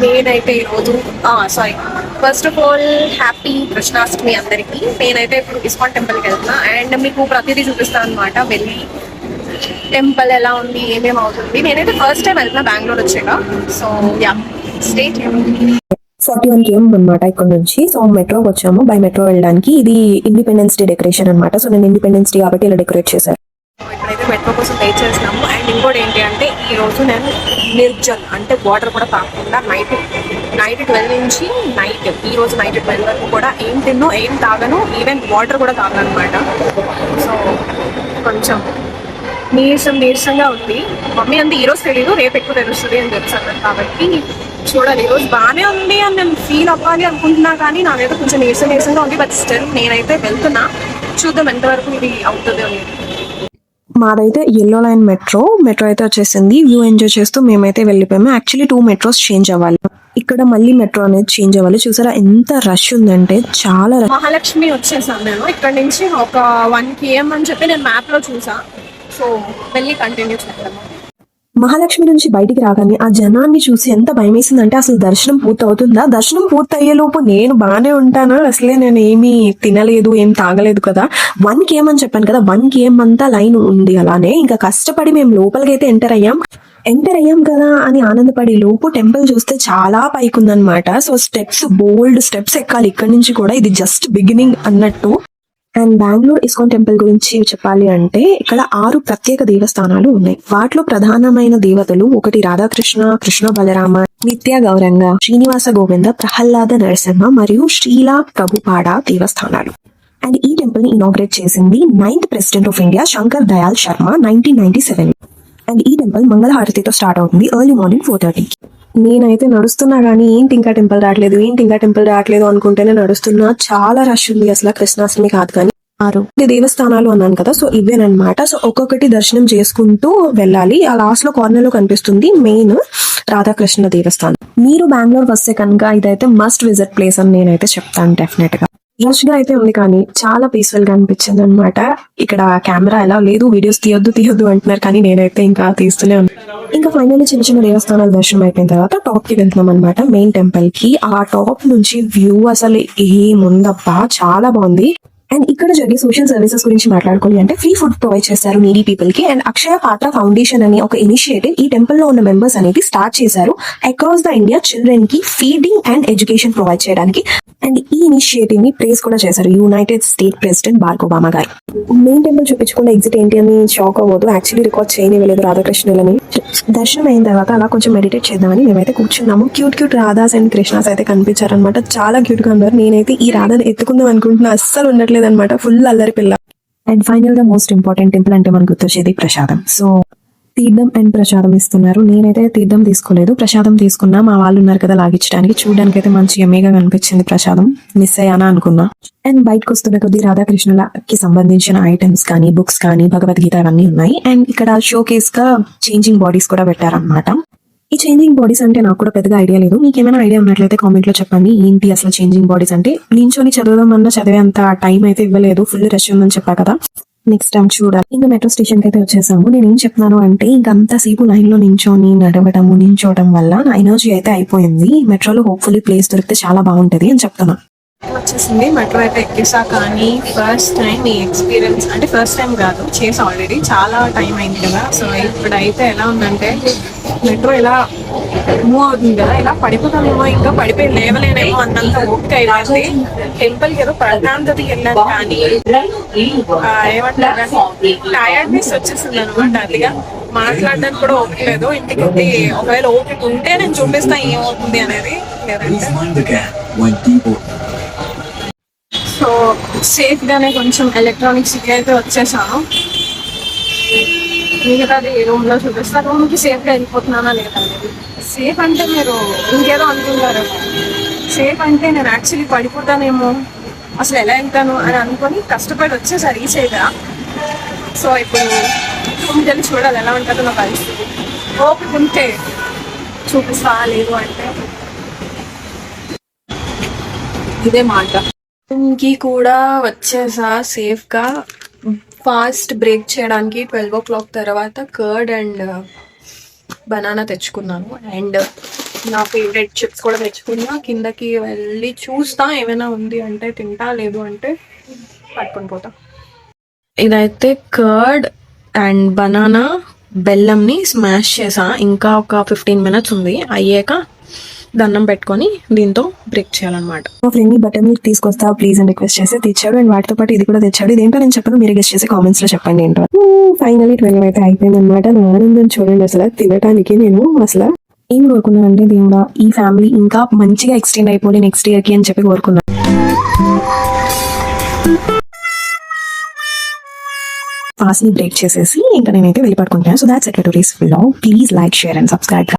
నేనైతే ఈరోజు sorry, first of all happy Krishnashtami అందరికి. నేనైతే ఇప్పుడు ఇస్కాన్ టెంపుల్కి వెళ్తున్నా అండ్ మీకు ప్రతిదీ చూపిస్తాను అనమాట. వెళ్ళి టెంపుల్ ఎలా ఉంది, ఏమేమి అవుతుంది. నేనైతే ఫస్ట్ టైం వెళ్తున్నా బెంగళూరు వచ్చాక. సో యా, స్టేట్ 41 km అనమాట ఇక్కడ నుంచి. సో మెట్రోకి వచ్చాము. బై మెట్రో వెళ్ళడానికి. ఇది ఇండిపెండెన్స్ డే డెకరేషన్ అనమాట. సో నేను ఇండిపెండెన్స్ డే కాబట్టి ఇలా డెకరేట్ చేశారు. ఇప్పుడైతే మెట్రో కోసం వెయిట్ చేస్తున్నాము. అండ్ ఇంకోటి ఏంటి అంటే ఈ రోజు నేను నిర్జల్ అంటే వాటర్ కూడా తాగకుండా నైట్ 12 నుంచి ఈ రోజు నైట్ 12 వరకు కూడా ఏం తిన్నో ఏం తాగను, ఈవెన్ వాటర్ కూడా తాగను అనమాట. సో కొంచెం నీరసంగా ఉంది. మమ్మీ అంది ఈరోజు తెలీదు, రేపు ఎక్కువ తెలుస్తుంది అని తెలుసు కాబట్టి చూడాలి. ఈరోజు బాగానే ఉంది అని నేను ఫీల్ అవ్వాలి అనుకుంటున్నా, కానీ నాకైతే కొంచెం నీరసంగా ఉంది. బట్ స్టిల్ నేనైతే వెళ్తున్నా, చూద్దాం ఎంతవరకు ఇది అవుతుంది అని. మాదైతే ఎల్లో లైన్ మెట్రో అయితే వచ్చేసింది. వ్యూ ఎంజాయ్ చేస్తూ మేమైతే వెళ్ళిపోయాము. యాక్చువల్లీ 2 మెట్రోస్ చేంజ్ అవ్వాలి. ఇక్కడ మళ్ళీ మెట్రో అనేది చేంజ్ అవ్వాలి. చూసారా ఎంత రష్ ఉందంటే, చాలా మహాలక్ష్మి వచ్చేసాను నేను. ఇక్కడ నుంచి ఒక 1 km అని చెప్పి నేను మ్యాప్ లో చూసా. సో వెళ్ళి కంటిన్యూ చేద్దాం. మహాలక్ష్మి నుంచి బయటికి రాగానే ఆ జనాన్ని చూసి ఎంత భయం వేసిందంటే, అసలు దర్శనం పూర్తి అవుతుందా, దర్శనం పూర్తి అయ్యేలోపు నేను బాగానే ఉంటానా, అసలే నేను ఏమీ తినలేదు, ఏం తాగలేదు కదా. 1 km అని చెప్పాను కదా, 1 km అంతా లైన్ ఉంది. అలానే ఇంకా కష్టపడి మేము లోపలికి అయితే ఎంటర్ అయ్యాం కదా అని ఆనందపడే లోపు టెంపుల్ చూస్తే చాలా పైకి ఉందన్నమాట. సో బోల్డ్ స్టెప్స్ ఎక్కాలి ఇక్కడ నుంచి కూడా. ఇది జస్ట్ బిగినింగ్ అన్నట్టు. అండ్ బెంగళూరు ఇస్కాన్ టెంపుల్ గురించి చెప్పాలి అంటే, ఇక్కడ 6 ప్రత్యేక దేవస్థానాలు ఉన్నాయి. వాటిలో ప్రధానమైన దేవతలు ఒకటి రాధాకృష్ణ, కృష్ణ బలరామ, నిత్య గౌరంగ, శ్రీనివాస గోవింద, ప్రహ్లాద నరసింహ మరియు శ్రీలా ప్రభుపాడ దేవస్థానాలు. అండ్ ఈ టెంపుల్ ని ఇనాగ్రేట్ చేసింది 9th president of India Shankar Dayal Sharma 1997. And ఈ టెంపుల్ మంగళహారతితో స్టార్ట్ అవుతుంది ఎర్లీ మార్నింగ్ 4:30. నేనైతే నడుస్తున్నా కానీ ఏంటి ఇంకా టెంపుల్ రావట్లేదు అనుకుంటేనే నడుస్తున్నా. చాలా రష్ ఉంది. అసలు కృష్ణాష్టమి కాదు కానీ 6 దేవస్థానాలు అన్నాను కదా, సో ఇవేనమాట. సో ఒక్కొక్కటి దర్శనం చేసుకుంటూ వెళ్ళాలి. ఆ లాస్ట్ లో కార్నర్ లో కనిపిస్తుంది మెయిన్ రాధాకృష్ణ దేవస్థానం. మీరు బెంగళూరు వస్తే కనుక ఇదైతే మస్ట్ విజిట్ ప్లేస్ అని నేనైతే చెప్తాను డెఫినెట్ గా. రష్ గా అయితే ఉంది కానీ చాలా పీస్ఫుల్ గా అనిపించింది అనమాట. ఇక్కడ కెమెరా ఎలా లేదు, వీడియోస్ తీయొద్దు అంటున్నారు, కానీ నేనైతే ఇంకా తీస్తూనే ఉన్నాను. ఇంకా ఫైనల్లీ చిన్న దేవస్థానాల దర్శనం అయిపోయిన తర్వాత టాప్ కి వెళ్తున్నాం అనమాట, మెయిన్ టెంపుల్ కి. ఆ టాప్ నుంచి వ్యూ అసలు ఏముందబ్బా, చాలా బాగుంది. అండ్ ఇక్కడ జరిగే సోషల్ సర్వీసెస్ గురించి మాట్లాడుకోవాలి అంటే, ఫ్రీ ఫుడ్ ప్రొవైడ్ చేస్తారు నీడీ పీపుల్ కి. అండ్ అక్షయ పాత్ర ఫౌండేషన్ అని ఒక ఇనిషియేటివ్ ఈ టెంపుల్ లో ఉన్న మెంబర్స్ అనేది స్టార్ట్ చేశారు అక్రాస్ ద ఇండియా చిల్డ్రన్ కి ఫీడింగ్ అండ్ ఎడ్యుకేషన్ ప్రొవైడ్ చేయడానికి. అండ్ ఈ ఇనిషియేటివ్ ని ప్రేస్ కూడా చేశారు united state president Barack Obama garu. Main temple చూపించకుండా ఎగ్జిట్ ఏంటి అని షాక్ అవ్వదు. యాక్చువల్లీ రికార్డ్ చేయనివ్వలేదు రాధాకృష్ణులని. దర్శనం అయిన తర్వాత అలా కొంచెం మెడిటేట్ చేద్దామని మేమైతే కూర్చున్నాము. క్యూట్ రాధాస్ అండ్ కృష్ణాస్ అయితే కనిపించారనమాట. చాలా క్యూట్ గా ఉన్నారు. నేనైతే ఈ రాధాని ఎత్తుకుందాం అనుకుంటున్నా, అస్సలు ఉండట్లేదు అనమాట. ఫుల్ అల్లరి పిల్ల. అండ్ ఫైనల్ గా మోస్ట్ ఇంపార్టెంట్ టెంపుల్ అంటే మనకు గుర్తొచ్చేది ప్రసాదం. సో తీర్థం అండ్ ప్రసాదం ఇస్తున్నారు. నేనైతే తీర్థం తీసుకోలేదు, ప్రసాదం తీసుకున్నా. మా వాళ్ళు ఉన్నారు కదా లాగించడానికి. చూడడానికి అయితే మంచి ఎమ్మీగా కనిపించింది ప్రసాదం. మిస్ అయ్యానా అనుకున్నా. అండ్ బయటకు వస్తున్న కొద్ది రాధాకృష్ణులకి సంబంధించిన ఐటమ్స్ కానీ, బుక్స్ కానీ, భగవద్గీత అవన్నీ ఉన్నాయి. అండ్ ఇక్కడ షో కేస్ గా చేంజింగ్ బాడీస్ కూడా పెట్టారనమాట. ఈ చేంజింగ్ బాడీస్ అంటే నాకు కూడా పెద్దగా ఐడియా లేదు. మీకు ఏమైనా ఐడియా ఉన్నట్లయితే కామెంట్ లో చెప్పండి. ఏంటి అసలు చేంజింగ్ బాడీస్ అంటే? నించొని చదవడం అన్నా చదివేంత టైం అయితే ఇవ్వలేదు, ఫుల్ రష్ ఉందని చెప్పా కదా. నెక్స్ట్ టైం చూడాలి. ఇంకా మెట్రో స్టేషన్ కి అయితే వచ్చేసాము. నేను ఏం చెప్తున్నాను అంటే, ఇంకంతసేపు లైన్ లో నించోవడం వల్ల నా ఎనర్జీ అయితే అయిపోయింది. మెట్రోలో హోప్ఫుల్లీ ప్లేస్ దొరికితే చాలా బాగుంటది అని చెప్తున్నా. వచ్చేసింది మెట్రో అయితే ఎక్కేసా. కానీ ఫస్ట్ టైం ఈ ఎక్స్పీరియన్స్ అంటే, ఫస్ట్ టైం కాదు, చేసా ఆల్రెడీ, చాలా టైం అయింది కదా. సో ఇప్పుడైతే ఎలా ఉందంటే, మెట్రో ఇలా మూవ్ అవుతుంది కదా, ఇలా పడిపోతామేమో, ఇంకా పడిపోయి లేవలేనేమో అన్నంత ఓపిక అయిపోయింది. టెంపుల్ కి ఏదో ప్రశాంతతకి వెళ్ళాను కానీ ఏమంటారు, టైర్డ్నెస్ వచ్చేసింది అనమాట. అదిగా మాట్లాడడానికి కూడా ఓపిక లేదు. ఇంటికి వెళ్ళి ఒకవేళ ఓపిక ఉంటే నేను చూపిస్తా ఏమవుతుంది అనేది. సో సేఫ్ గానే కొంచెం ఎలక్ట్రానిక్స్ అయితే వచ్చేసాను. మిగతాది రూమ్ లో చూపిస్తా. రూమ్ కి సేఫ్ గా వెళ్ళిపోతున్నానా లేదా. సేఫ్ అంటే మీరు ఇంకేదో అనుకుంటారు. సేఫ్ అంటే నేను యాక్చువల్లీ పడిపోతానేమో, అసలు ఎలా వెళ్తాను అని అనుకొని కష్టపడి వచ్చేసారి రీచ్ అయ్యా. సో ఇప్పుడు రూమ్కి వెళ్ళి చూడాలి ఎలా ఉంటుందో నా పరిస్థితి. ఓపిక ఉంటే చూపిస్తా, లేదు అంటే ఇదే మాట. రూమ్కి కూడా వచ్చేసా సేఫ్ గా. ఫాస్ట్ బ్రేక్ చేయడానికి 12 o'clock తర్వాత కర్డ్ అండ్ బనానా తెచ్చుకున్నాను. అండ్ నా ఫేవరెట్ చిప్స్ కూడా తెచ్చుకున్నా. కిందకి వెళ్ళి చూస్తా ఏమైనా ఉంది అంటే తింటా, లేదు అంటే పట్టుకొని పోతా. ఇదైతే కర్డ్ అండ్ బనానా బెల్లంని స్మాష్ చేసా. ఇంకా ఒక 15 minutes ఉంది. అయ్యాక దండం పెట్టుకొని దీంతో బ్రేక్ చేయాలన్నమాట. మా ఫ్రెండ్ ని బటర్ మిల్క్ తీసుకొస్తా ప్లీజ్ అని రిక్వెస్ట్ చేస్తే తెచ్చాడు. అండ్ వాటితో పాటు ఇది కూడా తెచ్చాడు. ఇదేంటో నేను చెప్పను, మీరు గెస్ట్ చేసి కామెంట్స్ లో చెప్పండి ఏంటో. ఫైనల్లీ 12 అయితే అయిపోయింది అనమాట. నా ఆనందం చూడండి అసలు. తినడానికి నేను అసలు ఏం కోరుకున్నాను అంటే, దేవుడా ఈ ఫ్యామిలీ ఇంకా మంచిగా ఎక్స్టెండ్ అయిపోయి నెక్స్ట్ ఇయర్ కి అని చెప్పి కోరుకున్నాను. ఫాస్ట్ ని బ్రేక్ చేసేసి ఇంకా నేనైతే వెళ్ళి పడుకుంటాను. So that's it for today's vlog. Please like, share and subscribe.